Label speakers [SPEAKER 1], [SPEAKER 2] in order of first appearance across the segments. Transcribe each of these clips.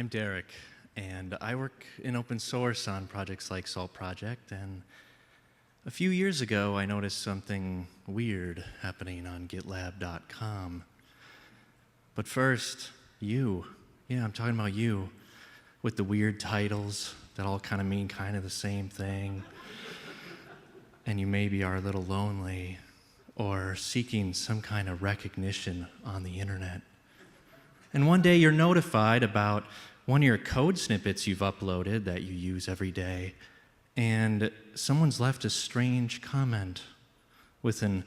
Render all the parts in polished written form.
[SPEAKER 1] I'm Derek, and I work in open source on projects like Salt Project, and a few years ago I noticed something weird happening on GitLab.com. But first, you. Yeah, I'm talking about you, with the weird titles that all kind of mean kind of the same thing. And you maybe are a little lonely or seeking some kind of recognition on the internet. And one day you're notified about one of your code snippets you've uploaded that you use every day, and someone's left a strange comment with an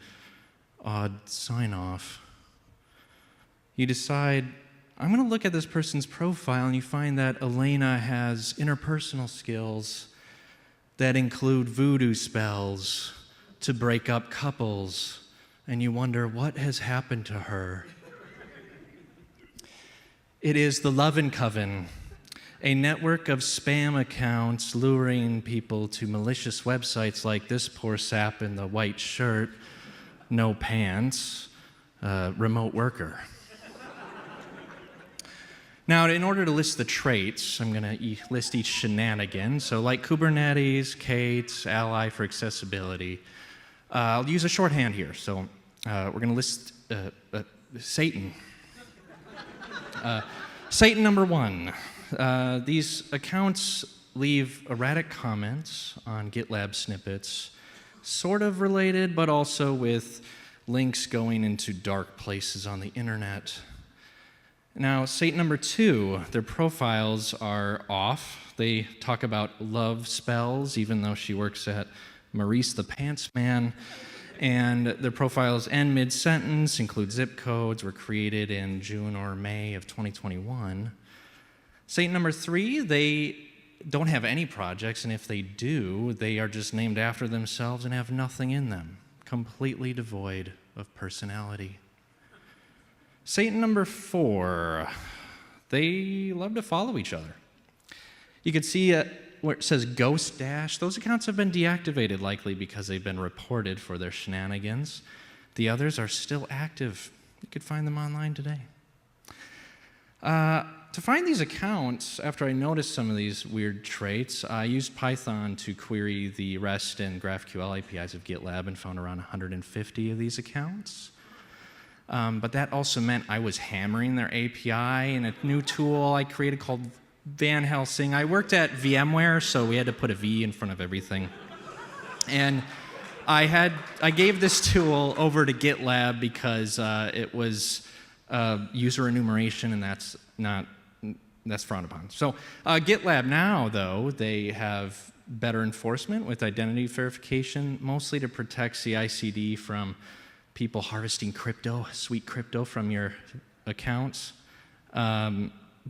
[SPEAKER 1] odd sign-off. You decide, I'm going to look at this person's profile, and you find that Elena has interpersonal skills that include voodoo spells to break up couples, and you wonder what has happened to her. It is the Lovin' Coven, a network of spam accounts luring people to malicious websites like this poor sap in the white shirt, no pants, remote worker. Now, in order to list the traits, I'm going to list each shenanigan. So like Kubernetes, Kate, Ally for accessibility. I'll use a shorthand here. So we're going to list Satan. Satan number 1. These accounts leave erratic comments on GitLab snippets, sort of related, but also with links going into dark places on the internet. Now, Satan number 2, their profiles are off. They talk about love spells, even though she works at Maurice the Pants Man. And their profiles end mid-sentence, include zip codes, were created in June or May of 2021. Satan number 3, they don't have any projects, and if they do, they are just named after themselves and have nothing in them, completely devoid of personality. Satan number 4, they love to follow each other. You can see where it says Ghost Dash, those accounts have been deactivated, likely because they've been reported for their shenanigans. The others are still active. You could find them online today. To find these accounts, after I noticed some of these weird traits, I used Python to query the REST and GraphQL APIs of GitLab and found around 150 of these accounts. But that also meant I was hammering their API in a new tool I created called Van Helsing. I worked at VMware, so we had to put a V in front of everything. And I gave this tool over to GitLab because it was user enumeration, and that's frowned upon. So GitLab now, though, they have better enforcement with identity verification, mostly to protect CI/CD from people harvesting crypto, sweet crypto from your accounts.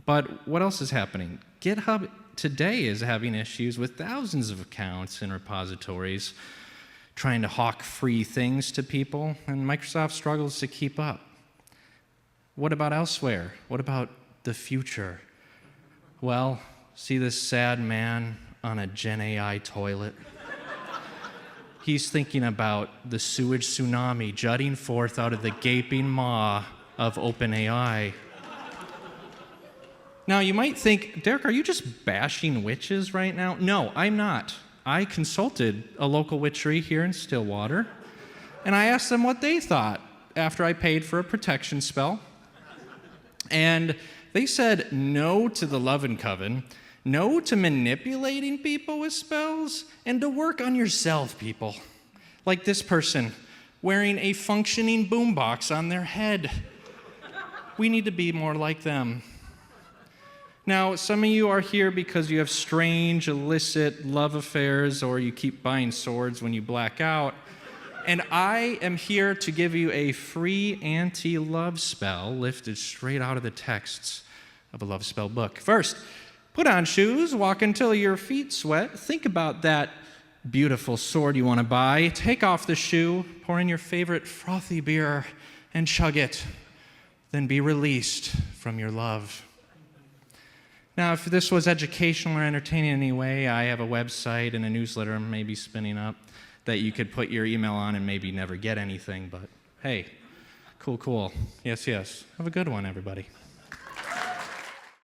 [SPEAKER 1] But what else is happening? GitHub today is having issues with thousands of accounts and repositories trying to hawk free things to people, and Microsoft struggles to keep up. What about elsewhere? What about the future? Well, see this sad man on a Gen AI toilet? He's thinking about the sewage tsunami jutting forth out of the gaping maw of OpenAI. Now, you might think, Derek, are you just bashing witches right now? No, I'm not. I consulted a local witchery here in Stillwater, and I asked them what they thought after I paid for a protection spell. And they said no to the Lovin' Coven, no to manipulating people with spells, and to work on yourself, people. Like this person, wearing a functioning boombox on their head. We need to be more like them. Now, some of you are here because you have strange, illicit love affairs, or you keep buying swords when you black out. And I am here to give you a free anti-love spell lifted straight out of the texts of a love spell book. First, put on shoes, walk until your feet sweat. Think about that beautiful sword you want to buy. Take off the shoe, pour in your favorite frothy beer, and chug it. Then be released from your love. Now, if this was educational or entertaining in any way, I have a website and a newsletter I'm maybe spinning up that you could put your email on and maybe never get anything, but hey, cool. Yes. Have a good one, everybody.